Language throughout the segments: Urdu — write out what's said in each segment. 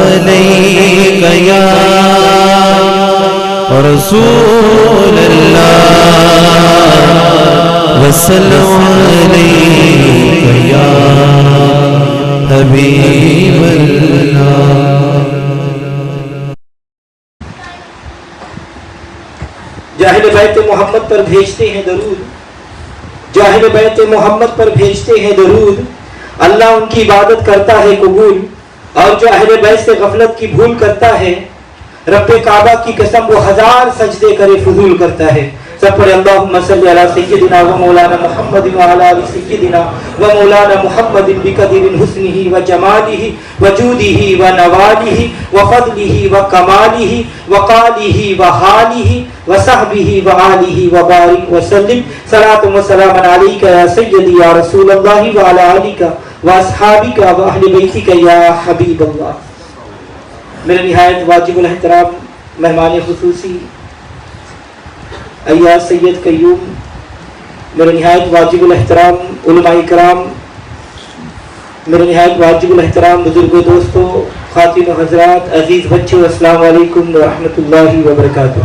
علیک یا رسول اللہ وسلم علیک یا حبیب اللہ۔ جاہل بیت محمد پر بھیجتے ہیں درود، جاہل بیت محمد پر بھیجتے ہیں درود، اللہ ان کی عبادت کرتا ہے قبول، اور جو اہل بیت سے غفلت کی بھول کرتا ہے رب کعبہ کی قسم وہ 1000 سجدے کرے فضول کرتا ہے۔ سب پڑھے اللہم صلی علی سیدنا و مولانا محمد و علی آل سیدنا و مولانا محمد بقدر حسنہ و جمالہ و جودہ و نوالہ و فضلہ و کمالہ و قالہ و حالہ و صحبہ و آلہ و بارک وسلم۔ صلاۃ و سلام علیک یا سیدی یا رسول اللہ و علی آلک و اصحابک و اہل بیتک یا حبیب اللہ۔ میرے نہایت واجب الاحترام مہمان خصوصی ایاز سید قیوم، میرے نہایت واجب الاحترام علماء کرام، میرے نہایت واجب الاحترام بزرگوں دوستوں، خواتین و حضرات، عزیز بچوں، السلام علیکم ورحمۃ اللہ وبرکاتہ۔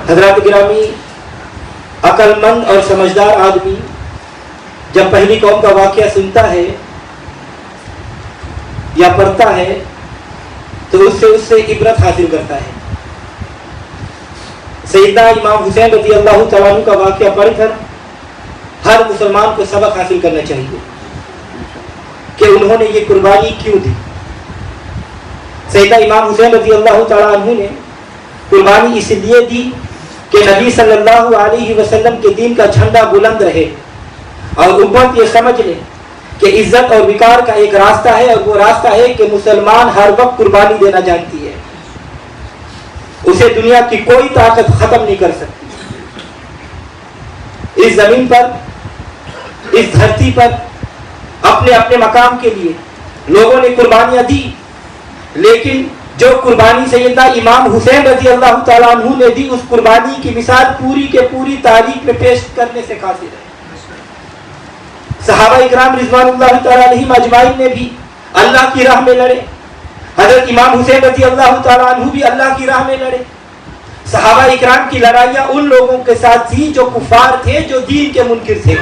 حضرات گرامی، عقل مند اور سمجھدار آدمی جب پہلی قوم کا واقعہ سنتا ہے یا پڑھتا ہے تو اس سے عبرت حاصل کرتا ہے۔ سیدنا امام حسین رضی اللہ تعالیٰ عنہ کا واقعہ پڑھ کر ہر مسلمان کو سبق حاصل کرنا چاہیے کہ انہوں نے یہ قربانی کیوں دی۔ سیدنا امام حسین رضی اللہ تعالیٰ عنہ نے قربانی اس لیے دی کہ نبی صلی اللہ علیہ وسلم کے دین کا جھنڈا بلند رہے، اور امت یہ سمجھ لے کہ عزت اور وقار کا ایک راستہ ہے، اور وہ راستہ ہے کہ مسلمان ہر وقت قربانی دینا جانتی ہے، اسے دنیا کی کوئی طاقت ختم نہیں کر سکتی۔ اس زمین پر، اس دھرتی پر اپنے اپنے مقام کے لیے لوگوں نے قربانیاں دی، لیکن جو قربانی سیدنا امام حسین رضی اللہ تعالیٰ عنہ نے دی، اس قربانی کی مثال پوری کے پوری تاریخ میں پیش کرنے سے قاصر ہے۔ صحابہ اکرام رضوان اللہ تعالیٰ علیہم اجمعین نے بھی اللہ کی راہ میں لڑے، حضرت امام حسین رضی اللہ تعالیٰ عنہ بھی اللہ کی راہ میں لڑے۔ صحابہ اکرام کی لڑائیاں ان لوگوں کے ساتھ تھی جو کفار تھے، جو دین کے منکر تھے،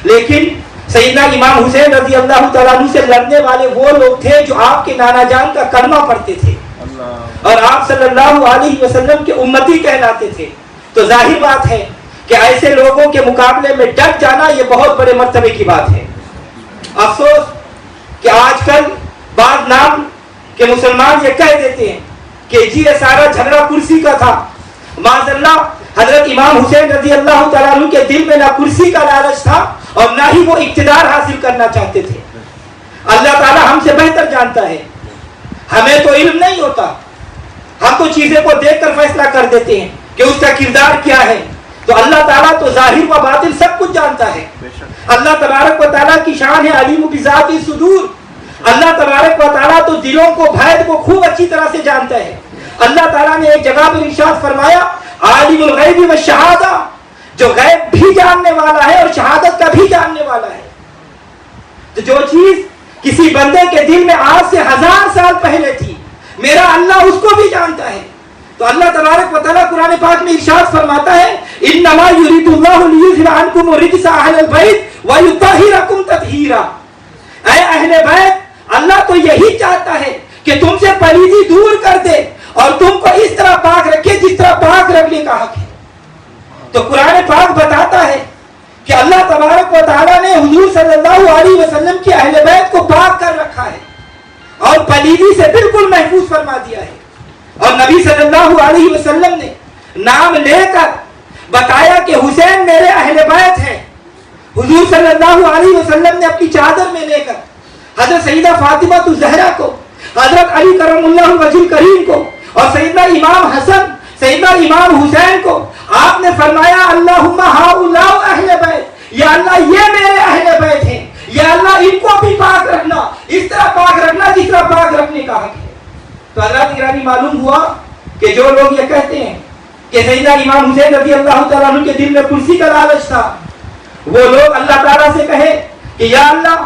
لیکن سیدنا امام حسین رضی اللہ تعالیٰ عنہ سے لڑنے والے وہ لوگ تھے جو آپ کے نانا جان کا کلمہ پڑھتے تھے اور آپ صلی اللہ علیہ وسلم کے امتی کہلاتے تھے۔ تو ظاہر بات ہے کہ ایسے لوگوں کے مقابلے میں ڈٹ جانا یہ بہت بڑے مرتبے کی بات ہے۔ افسوس کہ آج کل بعض نام کہ مسلمان یہ کہہ دیتے ہیں کہ جی یہ سارا جھگڑا کرسی کا تھا۔ معاذ اللہ، حضرت امام حسین رضی اللہ تعالیٰ عنہ کے دل میں نہ کرسی کا لالچ تھا اور نہ ہی وہ اقتدار حاصل کرنا چاہتے تھے۔ اللہ تعالیٰ ہم سے بہتر جانتا ہے، ہمیں تو علم نہیں ہوتا، ہم تو چیزیں کو دیکھ کر فیصلہ کر دیتے ہیں کہ اس کا کردار کیا ہے، تو اللہ تعالیٰ تو ظاہر و باطن سب کچھ جانتا ہے۔ اللہ تبارک و تعالیٰ کی شان ہے علیم بذات الصدور، اللہ تبارک و تعالیٰ تو دلوں کو، بھید کو خوب اچھی طرح سے جانتا ہے۔ اللہ تعالیٰ نے ایک جگہ پر ارشاد فرمایا عالم الغیب والشہادہ، جو غیب بھی جاننے والا ہے اور شہادت کا بھی جاننے والا ہے۔ تو جو چیز کسی بندے کے دل میں آج سے 1000 سال پہلے تھی، میرا اللہ اس کو بھی جانتا ہے۔ تو اللہ تبارک و تعالیٰ قرآن پاک میں ارشاد فرماتا ہے انما یرید اللہ لیذھب عنکم الرجس اہل البیت ویطہرکم تطہیرا۔ اے اہل بیت، اللہ تو یہی چاہتا ہے کہ تم سے پلیدی دور کر دے اور تم کو اس طرح پاک رکھے جس طرح پاک رکھنے کا حق ہے۔ تو قرآن پاک بتاتا ہے کہ اللہ تبارک و تعالیٰ نے حضور صلی اللہ علیہ وسلم کی اہل بیت کو پاک کر رکھا ہے اور پلیدی سے بالکل محفوظ فرما دیا ہے۔ اور نبی صلی اللہ علیہ وسلم نے نام لے کر بتایا کہ حسین میرے اہل بیت ہیں۔ حضور صلی اللہ علیہ وسلم نے اپنی چادر میں لے کر حضرت سیدہ فاطمہ الزہرا کو، حضرت علی کرم اللہ وجہ کریم کو اور سیدنا امام حسن، سیدنا امام حسین کو آپ نے فرمایا اللہم ہؤلاء اہل بیت، یا اللہ یہ میرے اہل بیت ہیں، یا اللہ ان کو بھی پاک رکھنا، اس طرح پاک رکھنا جس طرح پاک رکھنے کا حق ہے۔ تو حضرات گرامی معلوم ہوا کہ جو لوگ یہ کہتے ہیں کہ سیدنا امام حسین رضی اللہ تعالیٰ عنہ کے دل میں کرسی کا لالچ تھا، وہ لوگ اللہ تعالیٰ سے کہے کہ یا اللہ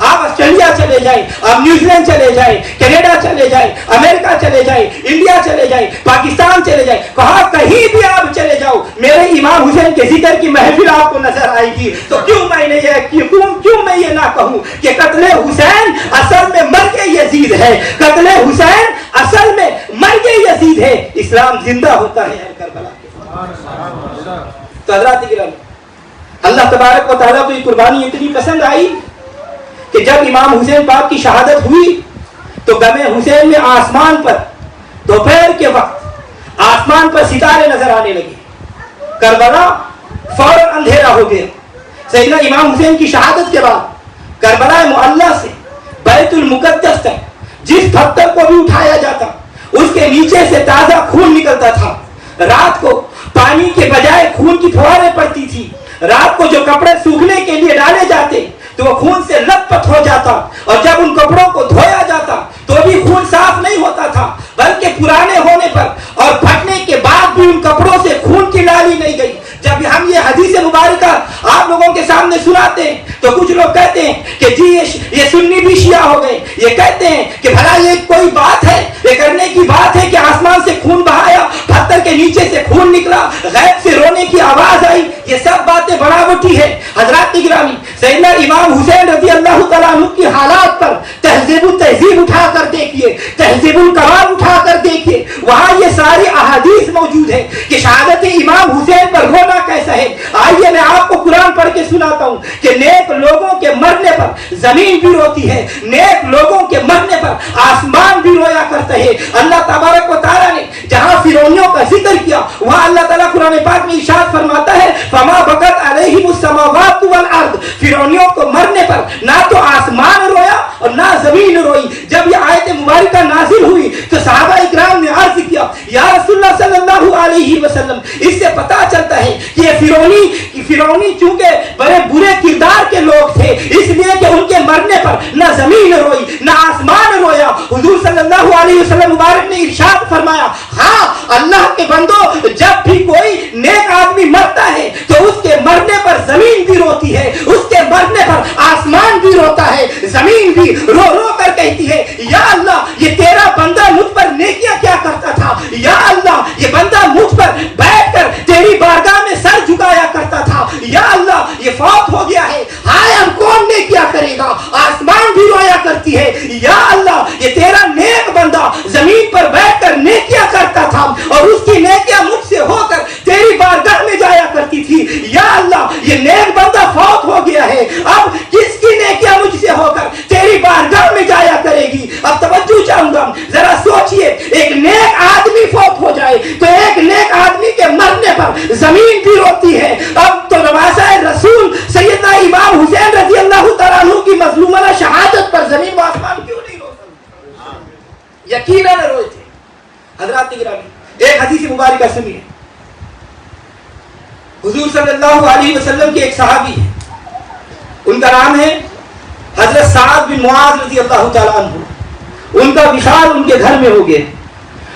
آپ آسٹریلیا چلے جائیں, آپ نیوزی لینڈ چلے جائیں, کینیڈا چلے جائیں, امریکہ چلے جائیں, انڈیا چلے جائیں, پاکستان چلے جائیں, کہیں بھی آپ چلے جاؤ میرے امام حسین کے ذکر کی محفل آپ کو نظر آئے گی. تو کیوں میں یہ نہ کہوں کہ قتل حسین اصل میں مرگ یزید ہے, قتل حسین اصل میں مرگ یزید ہے, اسلام زندہ ہوتا ہے کربلا کے. تو حضرات گرامی, اللہ تبارک و تعالیٰ کو یہ قربانی اتنی پسند آئی کہ جب امام حسین پاک کی شہادت ہوئی تو غم حسین میں آسمان پر دوپہر کے وقت آسمان پر ستارے نظر آنے لگے. کربلا فوراً اندھیرا ہو گیا. سیدنا امام حسین کی شہادت کے بعد کربلا معلیٰ سے بیت المقدس تک جس پتھر کو بھی اٹھایا جاتا اس کے نیچے سے تازہ خون نکلتا تھا. رات کو پانی کے بجائے خون کی پھواریں پڑتی تھی. رات کو جو کپڑے سوکھنے کے لیے ڈالے جاتے تو وہ خون سے لت پت ہو جاتا, اور جب ان کپڑوں کو دھویا جاتا تو بھی خون صاف نہیں ہوتا تھا, بلکہ پرانے ہونے پر اور پھٹنے کے بعد بھی ان کپڑوں سے خون کی لالی نہیں گئی. جب ہم یہ حدیث مبارکہ آپ لوگوں کے سامنے سناتے ہیں تو کچھ لوگ کہتے ہیں کہ جی یہ سنی بھی شیعہ ہو گئے. یہ کہتے ہیں کہ بھلا یہ کوئی بات ہے, یہ کرنے کی بات ہے کہ آسمان سے خون بہایا, پتھر کے نیچے سے خون نکلا, غیب سے رونے کی آواز آئی. یہ سب باتیں بڑاوٹی ہے. حضرات گرامی, سیدنا امام حسین رضی اللہ تعالیٰ عنہ کی حالات پر تہذیب التہذیب اٹھا کر دیکھیے, تہذیب الکمال اٹھا کر دیکھیے, وہاں یہ ساری احادیث موجود ہے کہ شہادت امام حسین پر رونا کیسا ہے. آئیے میں آپ کو قرآن پڑھ کے سناتا ہوں کہ نیک لوگوں کے مرنے پر زمین بھی روتی ہے, نیک لوگوں کے مرنے پر آسمان بھی رویا کرتا ہے. اللہ تبارک و تعالیٰ نے جہاں فرعونیوں کا ذکر کیا وہاں اللہ تعالیٰ قرآن پاک میں ارشاد فرماتا ہے فما بکت علیہم السماوات والارض. فرعونیوں کو مرنے پر نہ تو آسمان رویا اور نہ زمین روئی. جب یہ آیت مبارکہ نازل ہوئی تو صحابہ اکرام نے عرض کیا یا رسول اللہ صلی اللہ علیہ وسلم, اس سے پتہ چلتا ہے کہ یہ فرعونی چونکہ بڑے برے کردار کے لوگ تھے, اس لیے کہ ان کے مرنے پر نہ زمین روئی نہ آسمان رویا. حضور صلی اللہ علیہ وسلم مبارک نے ارشاد فرمایا ہاں اللہ کے بندو, جب بھی کوئی نیک آدمی مرتا ہے تو اس کے مرنے پر زمین بھی روتی ہے, اس کے مرنے پر آسمان بھی روتا ہے, زمین بھی رو رو کر کہتی ہے یا اللہ یہ تیرا بندہ مجھ پر نیکیاں کیا کرتا تھا, یا اللہ یہ بندہ مجھ پر بیٹھ کر تیری بارگاہ میں سر جھکایا کرتا تھا, یا اللہ یہ فوت ہو گیا ہے, ہائے اب کون نیکیاں کرے گا. آسمان بھی رویا کرتی ہے یا اللہ یہ تیرا نیک بندہ زمین پر بیٹھ کر نیکیاں کرتا تھا اور اس کی نیکیاں مجھ سے ہو کر تیری بارگاہ میں جایا کرتی تھی, یا اللہ یہ نیک بندہ فوت ہو گیا ہے, اب کس کی نیکیاں مجھ سے ہو کر تیری بارگاہ میں جایا کرے گی. اب توجہ چاہوں گا, ذرا سوچئے, ایک نیک آدمی فوت ہو جائے تو ایک نیک آدمی کے مرنے پر زمین بھی روتی ہے. اب تو نواسہ رسول سیدنا امام حسین رضی اللہ تعالیٰ عنہ کی مظلومانہ شہادت پر زمین و آسمان کیوں نہیں رو سکتے؟ یقیناً روئے تھے. حضرات گرامی, ایک حدیث مبارکہ سنیے. حضور صلی اللہ علیہ وسلم کے ایک صحابی ہیں, ان کا نام ہے حضرت سعد بن معاذ رضی اللہ تعالیٰ عنہ. ان کا وصال ان کے گھر میں ہو گیا.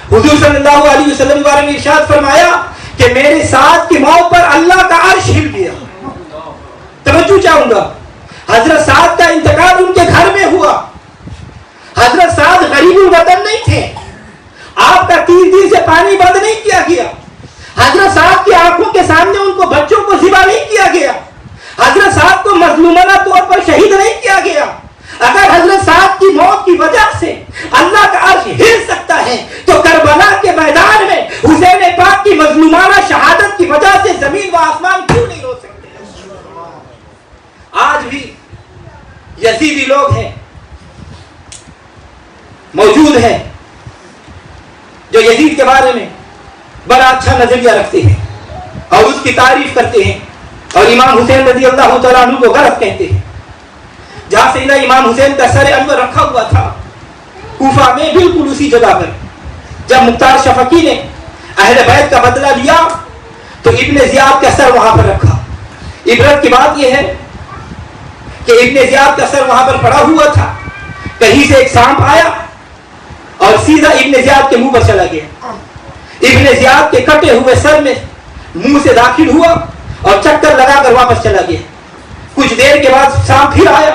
حضور صلی اللہ علیہ وسلم بارے میں ارشاد فرمایا کہ میرے سعد کی موت پر اللہ کا عرش ہل گیا. توجہ چاہوں گا, حضرت سعد کا انتقال ان کے گھر میں ہوا. حضرت سعد غریب الوطن نہیں تھے, آپ کا 30 دن سے پانی بند نہیں کیا گیا. حضرت صاحب کی آنکھوں کے سامنے ان کو بچوں کو ذبح نہیں کیا گیا. حضرت صاحب کو مظلومانہ طور پر شہید نہیں کیا گیا. اگر حضرت صاحب کی موت کی وجہ سے اللہ کا عرش ہل سکتا ہے تو کربلا کے میدان میں حسین پاک کی مظلومانہ شہادت کی وجہ سے زمین و آسمان کیوں نہیں رو سکتے؟ آج بھی یزیدی لوگ ہیں, موجود ہیں, جو یزید کے بارے میں بڑا اچھا نظریہ رکھتے ہیں اور اس کی تعریف کرتے ہیں اور امام حسین رضی اللہ تعالیٰ عنہ کو غلط کہتے ہیں. جہاں سیدنا امام حسین کا سر انور رکھا ہوا تھا کوفہ میں, بالکل اسی جگہ پر جب مختار شفقی نے اہل بیت کا بدلہ لیا تو ابن زیاد کا سر وہاں پر رکھا. عبرت کی بات یہ ہے کہ ابن زیاد کا سر وہاں پر پڑا ہوا تھا, کہیں سے ایک سانپ آیا اور سیدھا ابن زیاد کے منہ پر چلا گیا. ابن زیاد کے کٹے ہوئے سر میں منہ سے داخل ہوا اور چکر لگا کر واپس چلا گیا. کچھ دیر کے بعد سانپ پھر آیا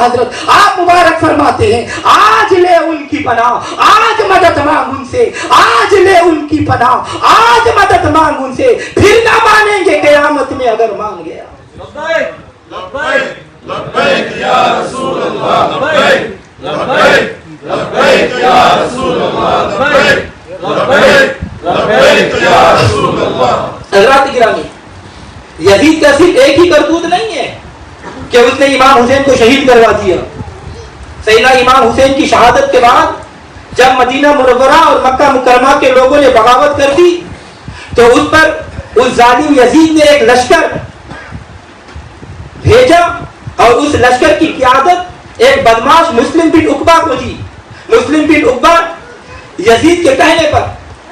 حضرت آپ مبارک فرماتے ہیں آج لے ان کی پناہ، آج مدد مانگ ان سے، آج لے ان کی پناہ، آج مدد مانگ ان سے، پھر نہ مانیں گے قیامت میں اگر مان گیا۔ لبیک لبیک لبیک یا رسول اللہ، لبیک لبیک لبیک یا رسول اللہ، لبیک لبیک لبیک یا رسول اللہ۔ حضرات گرامی، یزید کا صرف ایک ہی کرتوت نہیں ہے کہ اس نے امام حسین کو شہید کروا دیا۔ سیدنا امام حسین کی شہادت کے بعد جب مدینہ منورہ اور مکہ مکرمہ کے لوگوں نے بغاوت کر دی تو اس پر اس ظالم یزید نے ایک لشکر بھیجا اور اس لشکر کی قیادت ایک بدماش مسلم بن عقبہ کو دی۔ مسلم بن عقبہ یزید کے کہنے پر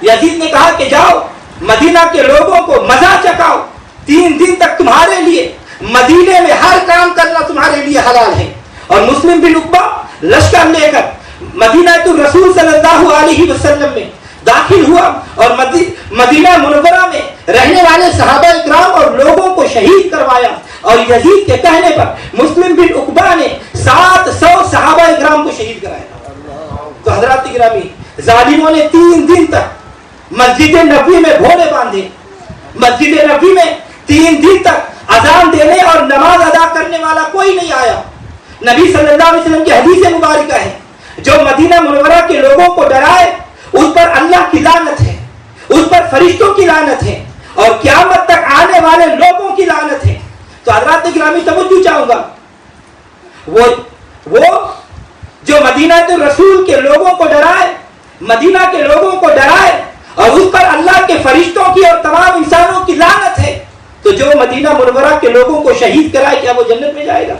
یزید نے کہا کہ جاؤ مدینہ کے لوگوں کو مزہ چکاؤ، 3 دن تک تمہارے لیے مدینے میں ہر کام کرنا تمہارے لیے حلال ہے۔ اور مسلم بن عقبہ لشکر لے کر مدینہ الرسول صلی اللہ علیہ وسلم میں داخل ہوا اور مدینہ منورہ میں رہنے والے صحابہ اکرام اور لوگوں کو شہید کروایا۔ اور یزید کے کہنے پر مسلم بن عقبہ نے 700 صحابہ اکرام کو شہید کرایا۔ تو حضرات گرامی، ظالموں نے 3 دن تک مسجد نبوی میں گھوڑے باندھے، مسجد نبوی میں 3 دن تک اذان دینے اور نماز ادا کرنے والا کوئی نہیں آیا۔ نبی صلی اللہ علیہ وسلم کی حدیث مبارکہ ہے جو مدینہ منورہ کے لوگوں کو ڈرائے اس پر اللہ کی لعنت ہے، اس پر فرشتوں کی لعنت ہے اور قیامت تک آنے والے لوگوں کی لعنت ہے۔ تو حضرات گرامی توجہ چاہوں گا، وہ جو مدینہ رسول کے لوگوں کو ڈرائے، مدینہ کے لوگوں کو ڈرائے اور اس پر اللہ کے فرشتوں کی اور تمام انسانوں کی لعنت ہے، تو جو مدینہ منورہ کے لوگوں کو شہید کرائے کیا وہ جنت میں جائے گا؟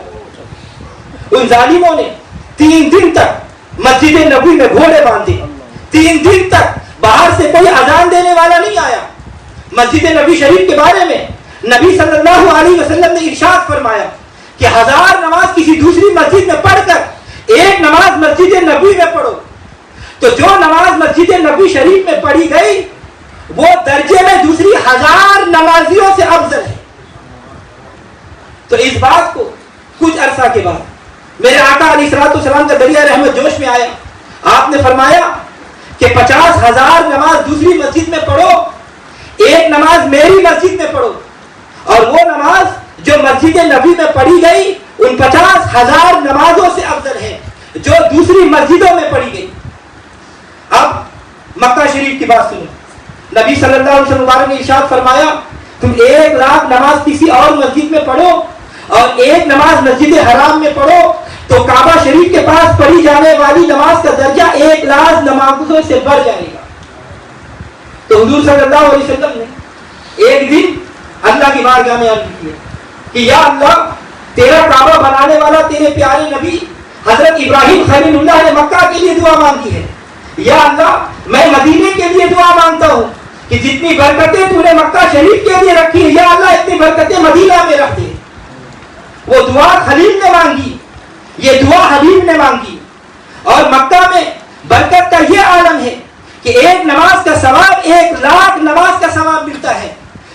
ان ظالموں نے 3 دن تک مسجد نبوی میں گھوڑے باندھے، 3 دن تک باہر سے کوئی اذان دینے والا نہیں آیا۔ مسجد نبی شریف کے بارے میں نبی صلی اللہ علیہ وسلم نے ارشاد فرمایا کہ 1000 نماز کسی دوسری مسجد میں پڑھ کر ایک نماز مسجد نبی میں پڑھو، تو جو نماز مسجد نبی شریف میں پڑھی گئی وہ درجے میں دوسری 1000 نمازیوں سے افضل ہے۔ تو اس بات کو کچھ عرصہ کے بعد میرے آقا علیہ الصلوۃ والسلام کا دریا رحمت جوش میں آیا۔ آپ نے فرمایا کہ 50,000 نماز دوسری مسجد میں پڑھو، ایک نماز میری مسجد میں پڑھو، اور وہ نماز جو مسجد نبی میں پڑھی گئی ان 50,000 نمازوں سے افضل ہے جو دوسری مسجدوں میں پڑھی گئی۔ اب مکہ شریف کی بات سنو، نبی صلی اللہ علیہ وسلم مبارک نے ارشاد فرمایا تم 1 لاکھ نماز کسی اور مسجد میں پڑھو اور ایک نماز مسجد حرام میں پڑھو تو کعبہ شریف کے پاس پڑھی جانے والی نماز کا درجہ 1 لاکھ نمازوں سے بڑھ جائے گا۔ تو حضور صلی اللہ علیہ وسلم نے ایک دن اللہ کی بارگاہ میں عرض کی کہ یا اللہ، تیرا کعبہ بنانے والا تیرے پیارے نبی حضرت ابراہیم خلیل اللہ نے مکہ کے لیے دعا مانگی ہے، یا اللہ میں مدینے کے لیے دعا مانگتا ہوں کہ جتنی برکتیں تو نے مکہ شریف کے لیے رکھی ہے یا اللہ اتنی برکتیں مدینہ میں رکھ دے۔ وہ دعا خلیل نے مانگی، یہ دعا حبیب نے مانگی، اور مکہ میں برکت کا یہ عالم ہے کہ ایک نماز کا ثواب 1 لاکھ نماز کا ثواب ملتا ہے۔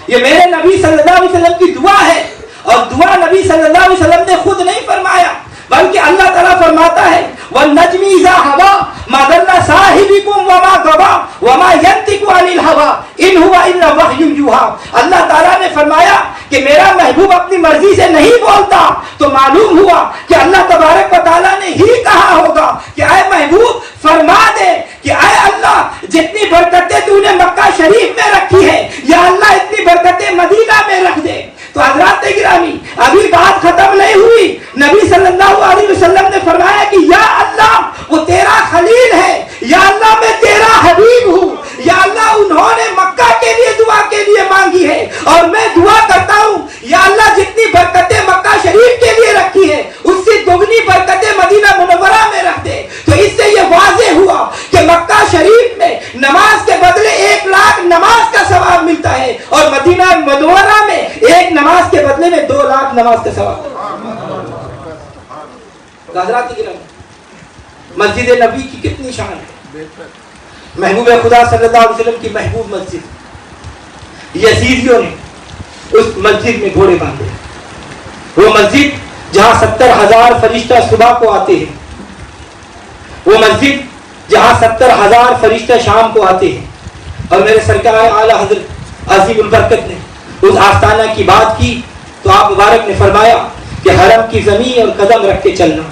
یہ میرے نبی صلی اللہ علیہ وسلم کی دعا ہے، اور دعا نبی صلی اللہ علیہ وسلم نے خود نہیں فرمایا بلکہ اللہ تعالیٰ فرماتا ہے وَالنَّجْمِ إِذَا هَوَىٰ مَا ضَلَّ صَاحِبُكُمْ وَمَا غَوَىٰ وَمَا يَنطِقُ عَنِ الْهَوَىٰ إِنْ هُوَ إِلَّا وَحْيٌ يُوحَىٰ۔ اللہ تعالیٰ نے فرمایا کہ میرا محبوب اپنی مرضی سے نہیں بولتا، تو معلوم ہوا کہ اللہ تبارک و تعالیٰ نے ہی کہا ہوگا کہ اے محبوب فرما دے کہ اے اللہ جتنی برکتیں تو نے مکہ شریف میں رکھی ہے یا اللہ اتنی برکتیں مدینہ میں رکھ دے۔ تو حضرات گرامی ابھی بات ختم نہیں ہوئی، نبی صلی اللہ علیہ وسلم نے فرمایا کہ یا اللہ وہ تیرا خلیل ہے، یا اللہ میں تیرا حبیب ہوں، یا اللہ انہوں نے مکہ کے لیے دعا کے لیے مانگی ہے اور میں دعا کرتا ہوں یا اللہ جتنی برکتیں مکہ شریف کے لیے رکھی ہے اس سے دگنی برکتیں مدینہ منورہ میں رکھ دے۔ تو اس سے یہ واضح ہوا کہ مکہ شریف میں نماز کے بدلے 1 لاکھ نماز کا ثواب ملتا ہے اور مدینہ منورہ میں ایک نماز کے بدلے میں 2 لاکھ نماز کا ثواب۔ حضرات گرامی مسجد نبی کی کتنی شان ہے، محبوب خدا صلی اللہ علیہ وسلم کی محبوب مسجد، یزیدیوں نے اس مسجد میں گھوڑے باندھے، وہ مسجد جہاں 70,000 فرشتہ صبح کو آتے ہیں، وہ مسجد جہاں 70,000 فرشتہ شام کو آتے ہیں. اور میرے سرکار اعلیٰ حضرت عظیم البرکت نے اس آستانہ کی بات کی تو آپ مبارک نے فرمایا کہ حرم کی زمین اور قدم رکھ کے چلنا،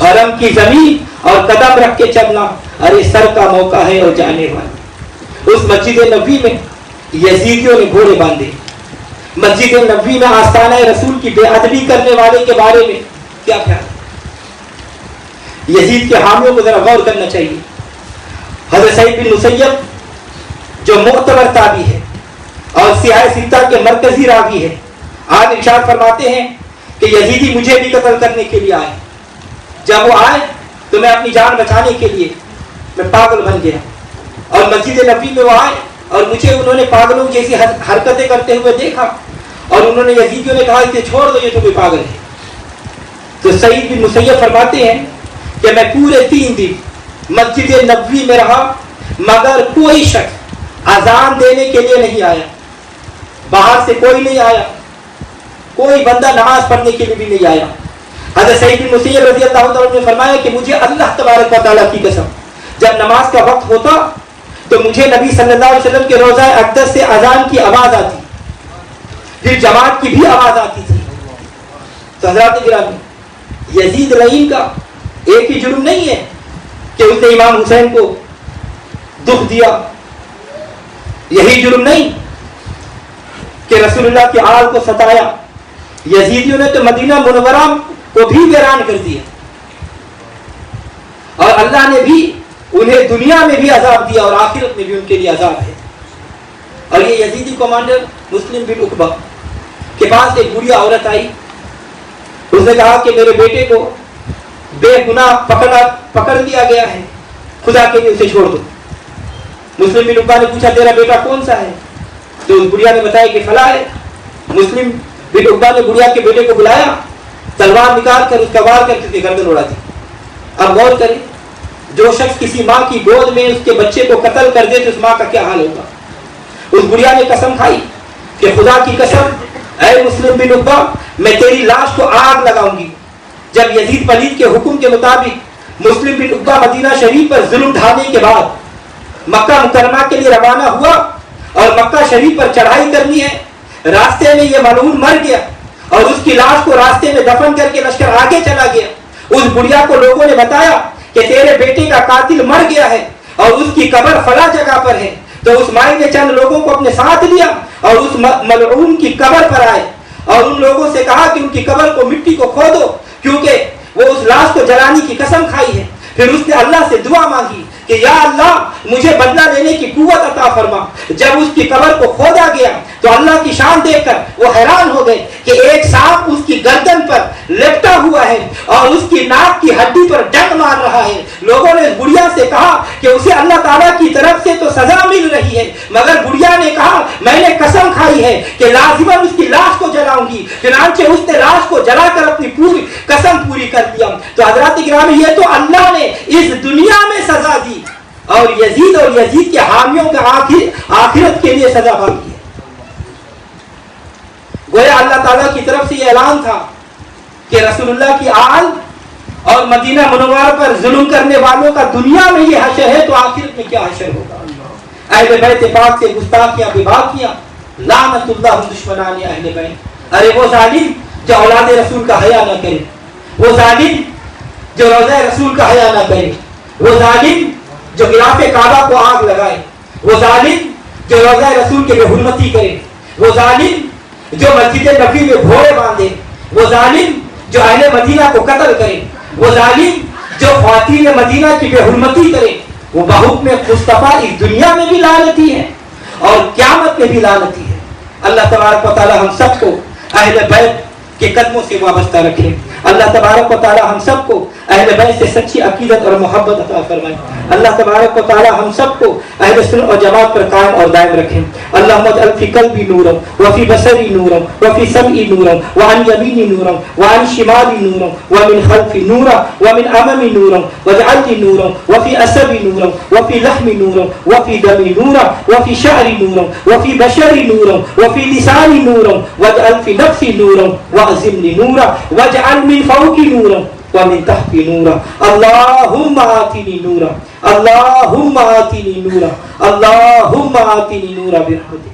حرم کی زمین اور قدم رکھ کے چلنا، ارے سر کا موقع ہے اور جانے والا. اس مسجد نبوی میں یزیدیوں نے گھوڑے باندھے. مسجد نبوی میں آستانہ رسول کی بے ادبی کرنے والے کے بارے میں کیا خیال؟ یزید کے حامیوں کو ذرا غور کرنا چاہیے. حضرت سعید بن مسیب جو معتبر تابعی ہے اور سیاہ ستہ کے مرکزی راوی ہے، آپ ارشاد فرماتے ہیں کہ یزیدی مجھے بھی قتل کرنے کے لیے آئے. جب وہ آئے تو میں اپنی جان بچانے کے لیے میں پاگل بن گیا. اور مسجد نبوی میں وہ آئے اور مجھے انہوں نے پاگلوں جیسی حرکتیں کرتے ہوئے دیکھا اور انہوں نے یزیدیوں نے کہا اسے چھوڑ دو، یہ تو کوئی پاگل ہے. تو سعید بن مسیب فرماتے ہیں کہ میں پورے 3 دن مسجد نبوی میں رہا مگر کوئی شخص اذان دینے کے لیے نہیں آیا. باہر سے کوئی نہیں آیا، کوئی بندہ نماز پڑھنے کے لیے بھی نہیں آیا. حضرت سعید بن مسیب رضی اللہ عنہ نے فرمایا کہ مجھے اللہ تبارک و تعالیٰ کی قسم جب نماز کا وقت ہوتا تو مجھے نبی صلی اللہ علیہ وسلم کے روضہ اقدس سے اذان کی آواز آتی، پھر جماعت کی بھی آواز آتی تھی. تو حضرات گرامی، یزید لعین کا ایک ہی جرم نہیں ہے کہ اس نے امام حسین کو دکھ دیا، یہی جرم نہیں کہ رسول اللہ کی آل کو ستایا. یزیدیوں نے تو مدینہ منورہ کو بھی ویران کر دیا اور اللہ نے بھی انہیں دنیا میں بھی عذاب دیا اور آخرت میں بھی ان کے لیے عذاب ہے. اور یہ یزیدی کمانڈر مسلم بن عقبہ کے پاس ایک بڑھیا عورت آئی. اس نے کہا کہ میرے بیٹے کو بے گناہ پکڑ لیا گیا ہے، خدا کے لیے اسے چھوڑ دو. مسلم بن عقبہ نے پوچھا تیرا بیٹا کون سا ہے؟ تو اس بڑھیا نے بتایا کہ فلاں ہے. مسلم بن عقبہ نے بڑھیا کے بیٹے کو بلایا، تلوار نکال کر اس کا وار کر کے گردن اڑا دی. اب غور کریں، جو شخص کسی ماں کی گود میں اس کے بچے کو قتل کر دے تو اس ماں کا کیا حال ہوگا؟ اس بڑھیا نے قسم کھائی کہ خدا کی قسم اے مسلم بن عقبہ، میں تیری لاش کو آگ لگاؤں گی. جب یزید پلید کے حکم کے مطابق مسلم بن عقبہ مدینہ شریف پر ظلم ڈھانے کے بعد مکہ مکرمہ کے لیے روانہ ہوا اور مکہ شریف پر چڑھائی کرنی ہے، راستے میں یہ ملعون مر گیا اور اس کی لاش کو راستے میں دفن کر کے لشکر آگے چلا گیا. اس بڑھیا کو لوگوں نے بتایا کہ تیرے بیٹے کا قاتل مر گیا ہے اور اس کی قبر فلاں جگہ پر ہے. تو اس مائی نے چند لوگوں کو اپنے ساتھ لیا اور اس ملعون کی قبر پر آئے اور ان لوگوں سے کہا کہ ان کی قبر کو مٹی کو کھودو کیونکہ وہ اس لاش کو جلانے کی قسم کھائی ہے. پھر اس نے اللہ سے دعا مانگی کہ یا اللہ مجھے بدلہ لینے کی قوت عطا فرما. جب اس کی قبر کو کھودا گیا تو اللہ کی شان دیکھ کر وہ حیران ہو گئے کہ ایک سانپ اس کی گردن پر لپٹا ہوا ہے اور اس کی ناک کی ہڈی پر ڈنک مار رہا ہے. لوگوں نے اس بڑھیا سے کہا کہ اسے اللہ تعالیٰ کی طرف سے تو سزا مل رہی ہے، مگر بڑھیا نے کہا میں نے قسم کھائی ہے کہ لازماً اس کی لاش کو جلاؤں گی. چنانچہ اس نے لاش کو جلا کر اپنی پوری قسم پوری کر دیا. تو حضرات گرامی، یہ تو اللہ نے اس دنیا میں سزا دی اور یزید کے حامیوں کے آخرت کے لیے سزا باقی ہے. گویا اللہ تعالیٰ کی طرف سے یہ اعلان تھا کہ رسول اللہ کی آل اور مدینہ منورہ پر ظلم کرنے والوں کا دنیا میں یہ حشر ہے تو آخرت میں کیا حشر ہوگا. اہل بیت پاک سے گستاخیاں بے باکیاں، لعنت اللہ دشمنان اہل بیت. ارے وہ ظالم جو اولاد رسول کا حیا نہ کرے، وہ ظالم جو روضہ رسول کا حیا نہ کرے، وہ ظالم جو غلاف کعبہ کو آگ لگائے، وہ ظالم جو روضہ رسول کے بے حرمتی کرے، وہ ظالم جو مسجد نبوی میں گھوڑے باندھے، وہ ظالم جو اہل مدینہ کو قتل کرے، وہ ظالم جو خواتین مدینہ کی بے حرمتی کرے، وہ بحکم مصطفیٰ اس دنیا میں بھی لعنتی ہے اور قیامت میں بھی لعنتی ہے. اللہ تبارک و تعالی ہم سب کو اہل بیت کے قدموں سے وابستہ رکھے. اللہ تبارک و تعالی ہم سب کو اہل بیت سے سچی عقیدت اور محبت عطا فرمائے. اللہ تبارک و تعالی ہم سب کو اہل سنت و جماعت پر قائم اور دائم رکھیں. اللهم اجعل في قلبي نورا وفي بصري نورا وفي سمعي نورا وعن يميني نورا وعن شمالي نورا ومن خلفي نورا ومن امامي نورا واجعلني نورا وفي عصبي نورا وفي لحمي نورا وفي دمي نورا وفي شعري نورا وفي بشري نورا وفي لساني نورا واجعل في نفسي نورا واعزمني نورا واجعل من فوقي نورا ومن تحت نورا. اللهم آتني نورا اللهم آتني نورا اللهم آتني نورا برحمتك.